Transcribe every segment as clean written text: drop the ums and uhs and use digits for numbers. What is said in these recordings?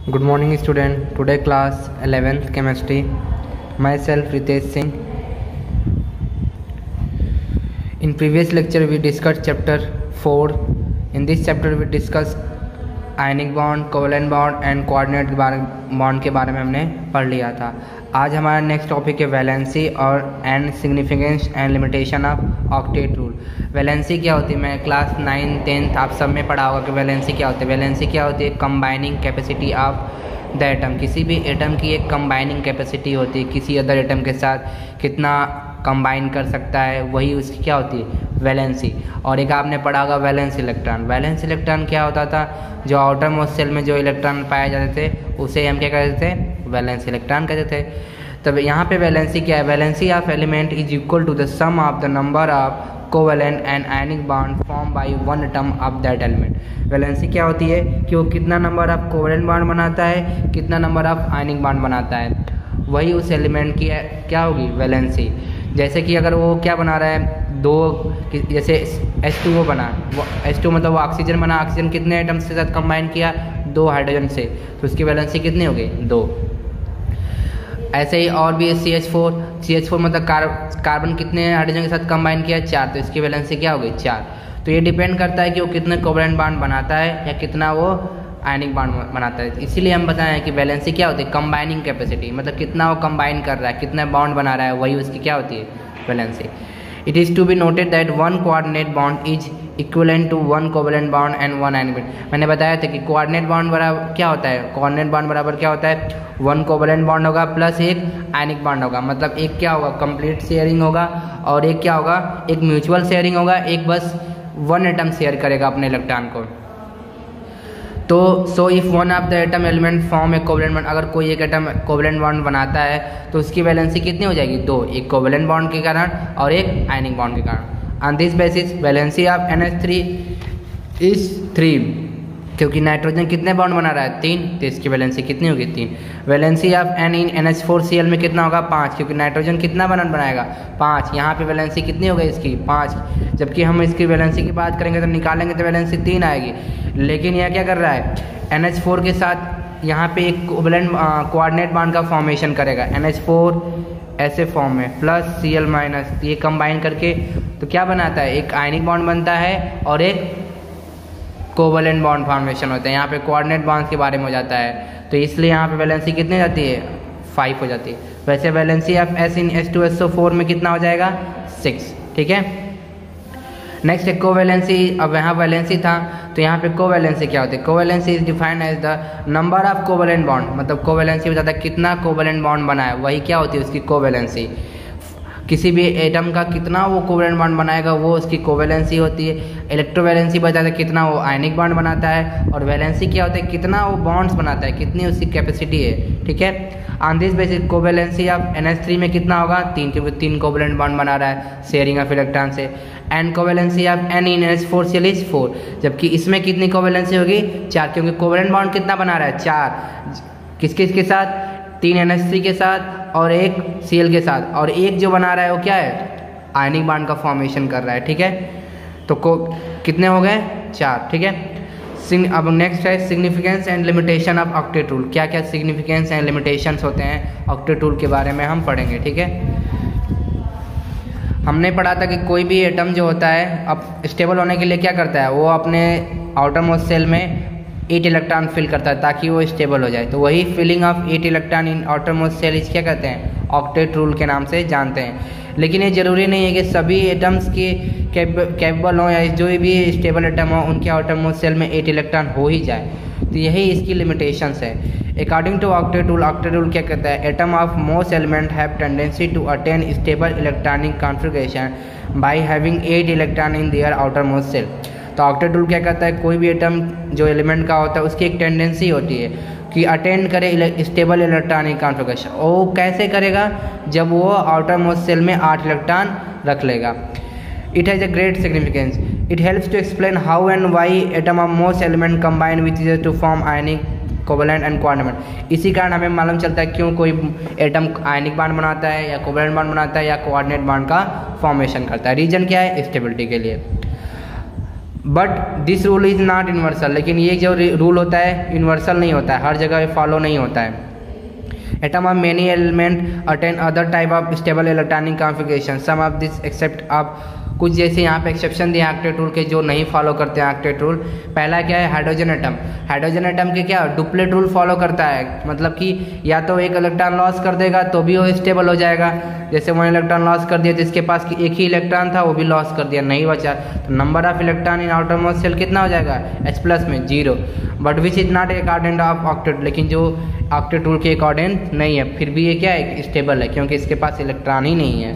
Good morning student. Today class 11th chemistry. Myself Ritesh Singh. In previous lecture we discussed chapter 4. In this chapter we discussed ionic bond, covalent bond and coordinate bond के बारे में हमने पढ़ लिया था। आज हमारा next topic है वैलेंसी और and significance and limitation of octet rule. Valency क्या होती है? मैं क्लास 9, 10th आप सब में पढ़ा होगा कि वैलेंसी क्या होती है। वैलेंसी क्या होती है? Combining capacity of the atom. किसी भी एटम की एक कंबाइनिंग कैपेसिटी होती है, किसी अदर एटम के साथ कितना कंबाइन कर सकता है, वही उसकी क्या होती है? वैलेंसी। और एक आपने पढ़ा होगा वैलेंस इलेक्ट्रॉन। वैलेंस इलेक्ट्रॉन क्या होता था? जो आउटर मोस्ट सेल में जो इलेक्ट्रॉन पाए जाते थे उसे हम क्या कहते थे? वैलेंस इलेक्ट्रॉन कहते थे। तब यहाँ पे वैलेंसी क्या है? Valency of element is equal to the sum of the number of covalent and ionic bond form by one atom of that element. Valency क्या होती है कि वो कितना नंबर ऑफ कोवेलेंट बॉन्ड बनाता है, कितना नंबर ऑफ आयनिक बॉन्ड बनाता है, वही उस एलिमेंट की क्या होगी? वैलेंसी। जैसे कि अगर वो क्या बना रहा है, दो, जैसे H2O बना, वो H2 मतलब वो ऑक्सीजन बना, ऑक्सीजन कितने एटम्स के साथ कंबाइन किया? 2 हाइड्रोजन से, तो उसकी वैलेंसी कितनी हो गई? 2। ऐसे ही और भी CH4 मतलब कार्बन कितने हाइड्रोजन के साथ कंबाइन किया? 4, तो इसकी वैलेंसी क्या हो गई? 4। तो ये डिपेंड करता है कि वो कितने कोवेलेंट बॉन्ड बनाता है या कितना वो आयनिक बॉन्ड बनाता है। इसीलिए हम बताएं कि वैलेंसी क्या होती है? कंबाइनिंग कैपेसिटी, मतलब कितना वो कंबाइन कर रहा है, कितना बॉन्ड बना रहा है, वही उसकी क्या होती है? Valency. It is to be noted that one coordinate bond is equivalent to one covalent bond and one ionic bond. मैंने बताया था कि कोऑर्डिनेट बॉन्ड बराबर क्या होता है? कोऑर्डिनेट बॉन्ड बराबर क्या होता है? वन कोवेलेंट बॉन्ड होगा प्लस एक आयनिक बॉन्ड होगा। मतलब एक क्या होगा? कंप्लीट शेयरिंग होगा, और एक क्या होगा? एक म्यूचुअल शेयरिंग होगा, एक बस वन एटम शेयर करेगा अपने इलेक्ट्रॉन को। तो so if one of the atom element form A covalent bond, अगर कोई एक एटम कोवेलेंट बॉन्ड बनाता है तो उसकी वैलेंसी कितनी हो जाएगी? 2, एक कोवेलेंट बॉन्ड के कारण और एक आयनिक बॉन्ड के कारण। On this basis valency of NH3 is 3, क्योंकि नाइट्रोजन कितने बॉन्ड बना रहा है? 3, तो इसकी वैलेंसी कितनी होगी? 3। Valency of N in NH4Cl में कितना होगा? 5, क्योंकि नाइट्रोजन कितना बॉन्ड बनाएगा? 5। यहाँ पे वैलेंसी कितनी हो गई इसकी? 5। जबकि हम इसकी वैलेंसी की बात करेंगे तो निकालेंगे तो वैलेंसी 3 आएगी। लेकिन यह क्या कर रहा है? NH4 के साथ यहाँ पे एक कोऑर्डिनेट बॉन्ड का फॉर्मेशन करेगा, NH4 ऐसे फॉर्म में प्लस Cl माइनस, ये कंबाइन करके तो क्या बनाता है? एक आयनिक बॉन्ड बनता है और एक कोवेलेंट बॉन्ड फॉर्मेशन होता है। यहाँ पे कोऑर्डिनेट बॉन्ड के बारे में हो जाता है, तो इसलिए यहाँ पे वैलेंसी कितनी जाती है? 5 हो जाती है। वैसे valency of S in H2SO4 में कितना हो जाएगा? 6। ठीक है। नेक्स्ट है कोवैलेंसी। अब यहाँ वैलेंसी था तो यहाँ पे कोवैलेंसी क्या होती है? Covalency is defined as the number of covalent bond, मतलब कोवैलेंसी बताता है कितना कोवेलेंट बॉन्ड बना है, वही क्या होती है? उसकी कोवैलेंसी। किसी भी एटम का कितना वो कोवेलेंट बॉन्ड बनाएगा वो उसकी कोवैलेंसी होती है। इलेक्ट्रोवैलेंसी बताता है कितना वो आयनिक बॉन्ड बनाता है, और वैलेंसी क्या होता है? कितना वो बॉन्ड्स बनाता है, कितनी उसकी कैपेसिटी है। ठीक है। On this basis covalency of NH3 में कितना होगा? 3, क्योंकि 3 कोवेलेंट बॉन्ड बना रहा है शेयरिंग ऑफ इलेक्ट्रॉन से। And covalency of N in NH4Cl is 4, जबकि इसमें कितनी कोवैलेंसी होगी? 4, क्योंकि कोवेलेंट बॉन्ड कितना बना रहा है? 4। किसके साथ? 3 NH3 के साथ और एक Cl के साथ, और एक जो बना रहा है वो क्या है? आयनिक बॉन्ड का फॉर्मेशन कर रहा है। ठीक है। तो कितने हो गए? 4। ठीक है। अब नेक्स्ट है significance and limitation of octet rule. क्या क्या सिग्निफिकेंस एंड लिमिटेशंस होते हैं ऑक्टेट रूल के बारे में हम पढ़ेंगे। ठीक है। हमने पढ़ा था कि कोई भी एटम जो होता है अब स्टेबल होने के लिए क्या करता है? वो अपने आउटर मोस्ट सेल में 8 इलेक्ट्रॉन फिल करता है ताकि वो स्टेबल हो जाए। तो वही filling of 8 electron in outermost shell इस क्या कहते हैं? ऑक्टेट रूल के नाम से जानते हैं। लेकिन ये ज़रूरी नहीं है कि सभी एटम्स के कैपेबल हों, या जो भी स्टेबल एटम हो उनके आउटर मोस्ट सेल में 8 इलेक्ट्रॉन हो ही जाए। तो यही इसकी लिमिटेशंस है। अकॉर्डिंग टू ऑक्टेट रूल क्या कहता है? Atom of most element have tendency to attain stable electronic configuration by having 8 electron in their outermost shell. तो ऑक्टेट रूल क्या कहता है? कोई भी एटम जो एलिमेंट का होता है उसकी एक टेंडेंसी होती है कि अटेंड करे स्टेबल इलेक्ट्रॉनिक कॉन्फ़िगरेशन। वो कैसे करेगा? जब वो आउटर मोस्ट सेल में 8 इलेक्ट्रॉन रख लेगा। It has a great significance. It helps to explain how and why atom of most element combine which is to form ionic covalent and coordinate. इसी कारण हमें मालूम चलता है क्यों कोई एटम आयनिक बॉन्ड बनाता है या कोवेलेंट बॉन्ड बनाता है या कोऑर्डिनेट बॉन्ड का फॉर्मेशन करता है। रीजन क्या है? स्टेबिलिटी के लिए। But this rule is not universal, लेकिन ये जो रूल होता है यूनिवर्सल नहीं होता है, हर जगह फॉलो नहीं होता है। Atom of many element attain other type of stable electronic configuration, some of this except of, कुछ जैसे यहाँ पे एक्सेप्शन दिए ऑक्टेट रूल के जो नहीं फॉलो करते हैं ऑक्टेट रूल। पहला क्या है, हाइड्रोजन एटम। हाइड्रोजन एटम के क्या डुप्लेट रूल फॉलो करता है, मतलब कि या तो एक इलेक्ट्रॉन लॉस कर देगा तो भी वो स्टेबल हो जाएगा। जैसे 1 इलेक्ट्रॉन लॉस कर दिया तो इसके पास एक ही इलेक्ट्रॉन था वो भी लॉस कर दिया, नहीं बचा, तो number of electron in outermost shell कितना हो जाएगा, H+ में 0। But which is not according of octet, लेकिन जो ऑक्टेट रूल के अकॉर्डिंग नहीं है, फिर भी ये क्या है, स्टेबल है, क्योंकि इसके पास इलेक्ट्रॉन ही नहीं है।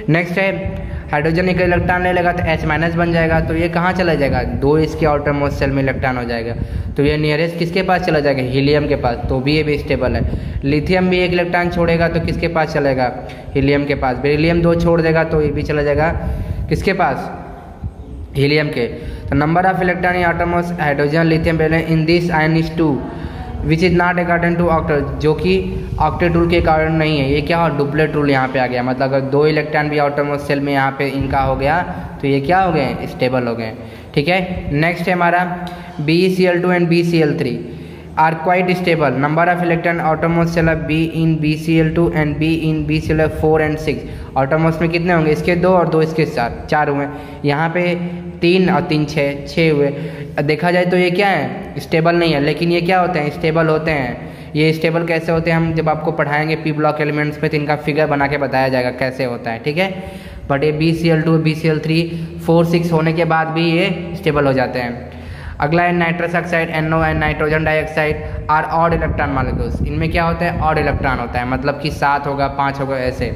नेक्स्ट है हाइड्रोजन एक इलेक्ट्रॉन ले लेगा तो H- बन जाएगा, तो ये कहाँ चला जाएगा, 2 इसके आउटर मोस्ट सेल में इलेक्ट्रॉन हो जाएगा, तो ये नियरेस्ट किसके पास चला जाएगा, हीलियम के पास, तो भी ये भी स्टेबल है। लिथियम भी एक इलेक्ट्रॉन छोड़ेगा तो किसके पास चलेगा, हीलियम के पास। बेरिलियम 2 छोड़ देगा तो ये भी चला जाएगा किसके पास, हीलियम के। तो number of electron in outermost hydrogen lithium beryllium in this ion is 2 which is not according to octet, जो कि ऑक्टेट रूल के कारण नहीं है। ये क्या हो, डुप्लेट रूल यहाँ पे आ गया, मतलब अगर 2 इलेक्ट्रॉन भी आउटरमोस्ट सेल में यहाँ पे इनका हो गया तो ये क्या हो गए, स्टेबल हो गए। ठीक है, नेक्स्ट है हमारा BeCl2 and BeCl3 are quite stable. Number of electron outermost shell B in BeCl2 and B in BeCl4 and 6। Outermost में कितने होंगे, इसके 2 और 2 इसके 4 हुए। यहाँ पे 3 और 3 6 हुए। देखा जाए तो ये क्या है, स्टेबल नहीं है, लेकिन ये क्या होते हैं, स्टेबल होते हैं। ये स्टेबल कैसे होते हैं, हम जब आपको पढ़ाएंगे P ब्लॉक एलिमेंट्स पे तो इनका फिगर बना के बताया जाएगा कैसे होता है। ठीक है, बट ये BeCl2 BeCl3 4 6 होने के बाद भी ये स्टेबल हो जाते हैं। अगला है nitrous oxide NO and nitrogen dioxide are odd electron molecules. इनमें क्या होता है, ऑड इलेक्ट्रॉन होता है, मतलब कि 7 होगा 5 होगा ऐसे।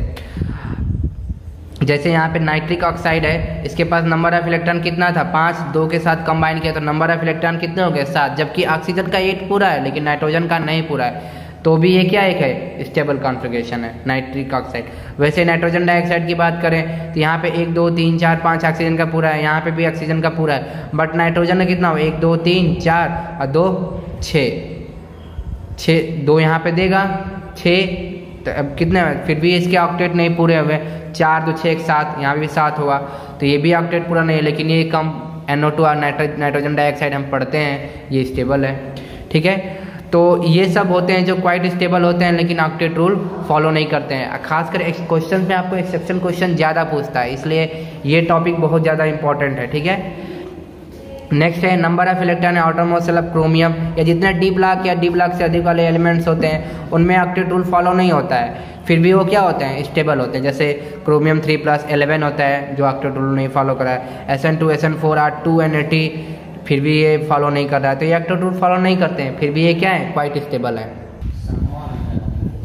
जैसे यहाँ पे नाइट्रिक ऑक्साइड है, इसके पास नंबर ऑफ इलेक्ट्रॉन कितना था, 5, 2 के साथ कंबाइन किया तो नंबर ऑफ इलेक्ट्रॉन कितने हो गए, 7, जबकि ऑक्सीजन का 8 पूरा है लेकिन नाइट्रोजन का नहीं पूरा है, तो भी ये क्या एक है, स्टेबल कॉन्फ़िगरेशन है नाइट्रिक ऑक्साइड। वैसे नाइट्रोजन डाइऑक्साइड की बात करें तो यहाँ पे 1 2 3 4 5 ऑक्सीजन का पूरा है, यहाँ पे भी ऑक्सीजन का पूरा है, बट नाइट्रोजन का कितना हो, 1 2 3 4 और 2 6 2 यहाँ पे देगा 6, तो अब कितने, फिर भी इसके ऑक्टेट नहीं पूरे हुए, 4 2 6 7, यहाँ भी 7 हुआ, तो ये भी ऑक्टेट पूरा नहीं है, लेकिन ये कम NO2 और नाइट्रोजन डाइऑक्साइड हम पढ़ते हैं, ये स्टेबल है। ठीक है, तो ये सब होते हैं जो क्वाइट स्टेबल होते हैं लेकिन ऑक्टेट रूल फॉलो नहीं करते हैं। खासकर क्वेश्चन में आपको एक्सेप्शन क्वेश्चन ज़्यादा पूछता है, इसलिए ये टॉपिक बहुत ज़्यादा इंपॉर्टेंट है। ठीक है, नेक्स्ट है number of electron outermost shell of chromium, या जितने डी ब्लॉक या डी ब्लॉक से अधिक वाले एलिमेंट्स होते हैं उनमें ऑक्टेट रूल फॉलो नहीं होता है, फिर भी वो क्या होते हैं, स्टेबल होते हैं। जैसे क्रोमियम 3+11 होता है जो ऑक्टेट रूल नहीं फॉलो करा है, SN2 SN4 आर 2 NAT, फिर भी ये फॉलो नहीं कर रहा है, तो ये ऑक्टेट रूल फॉलो नहीं करते हैं, फिर भी ये क्या है, क्वाइट स्टेबल है।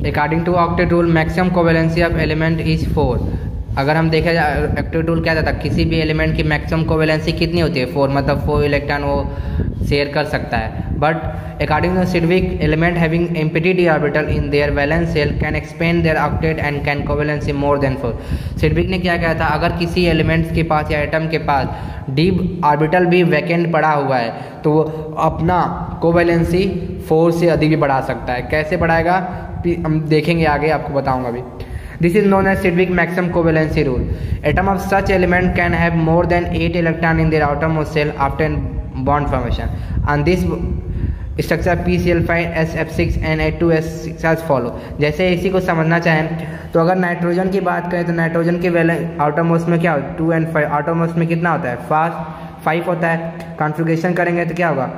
According to octet rule maximum covalency of element is 4। अगर हम देखा जाए ऑक्टेट रूल क्या था, किसी भी एलिमेंट की मैक्सिमम कोवेलेंसी कितनी होती है, 4, मतलब 4 इलेक्ट्रॉन वो शेयर कर सकता है। But according to Sidgwick element having empty d orbital in their valence shell can expand their octet and can covalency more than 4। Sidgwick ने क्या कहा था, अगर किसी एलिमेंट्स के पास या एटम के पास d ऑर्बिटल भी वैकेंट पड़ा हुआ है तो वो अपना कोवेलेंसी 4 से अधिक भी बढ़ा सकता है। कैसे बढ़ाएगा हम देखेंगे आगे, आपको बताऊंगा अभी। This is known as Sidwick maximum covalency rule. Atom of such element can have more than 8 electrons in their outermost shell after bond formation. And this structure PCl5 SF6 and H2S6 as follow. जैसे इसी को समझना चाहें तो अगर nitrogen की बात करें तो नाइट्रोजन के आउटरमोस्ट में क्या होता है, 2 and 5, आउटरमोस्ट में कितना होता है, 5 होता है। कॉन्फ़िगरेशन करेंगे तो क्या होगा,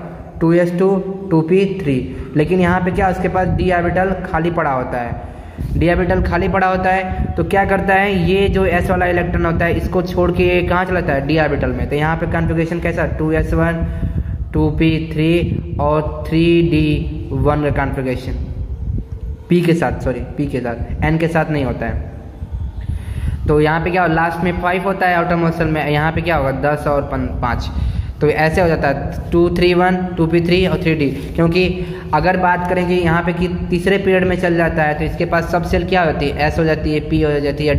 2s2 2p3, लेकिन यहाँ पे क्या उसके पास d ऑर्बिटल खाली पड़ा होता है, डी ऑर्बिटल खाली पड़ा होता है, तो क्या करता है, ये जो s वाला इलेक्ट्रॉन होता है इसको छोड़ के ये कहाँ चलाता है, डी ऑर्बिटल में। तो यहाँ पे कॉन्फ़िगरेशन कैसा, 2s1 2p3 और 3d1 का कॉन्फ़िगरेशन p के साथ n के साथ नहीं होता है। तो यहाँ पे क्या हो, लास्ट में 5 होता है आउटरमोस्ट शेल में, यहाँ पे क्या होगा 10 और 5, तो ऐसे हो जाता है 2 3 1 2p3 और 3d। क्योंकि अगर बात करेंगे यहाँ पे कि तीसरे पीरियड में चल जाता है तो इसके पास सब सेल क्या होती है, s हो जाती है, p हो जाती है,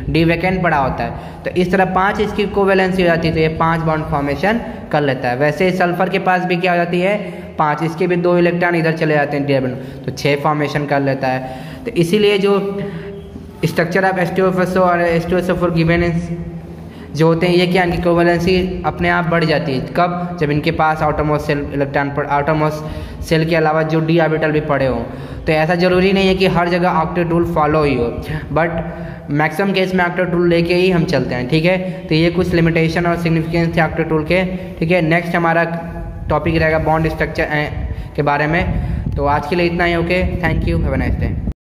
d वैकेंट पड़ा होता है, तो इस तरह 5 इसकी कोवेलेंसी हो जाती है, तो ये 5 बॉन्ड फॉर्मेशन कर लेता है। वैसे सल्फर के पास भी क्या हो जाती है, 5, इसके भी 2 इलेक्ट्रॉन इधर चले जाते हैं डी ऑर्बिटल, तो 6 फॉर्मेशन कर लेता है। तो इसीलिए जो स्ट्रक्चर ऑफ H2SO और H2SO4 गिवन जो होते हैं ये क्या, इनकी कोवेलेंसी अपने आप बढ़ जाती है। कब? जब इनके पास आउटरमोस्ट सेल इलेक्ट्रॉन पर आउटरमोस्ट सेल के अलावा जो डी ऑर्बिटल भी पड़े हों। तो ऐसा ज़रूरी नहीं है कि हर जगह ऑक्टेट रूल फॉलो ही हो, बट मैक्सिमम केस में ऑक्टेट रूल लेके ही हम चलते हैं। ठीक है, तो ये कुछ लिमिटेशन और सिग्निफिकेंस थे ऑक्टेट रूल के। ठीक है, नेक्स्ट हमारा टॉपिक रहेगा बॉन्ड स्ट्रक्चर के बारे में। तो आज के लिए इतना ही। Okay, thank you, have a nice day.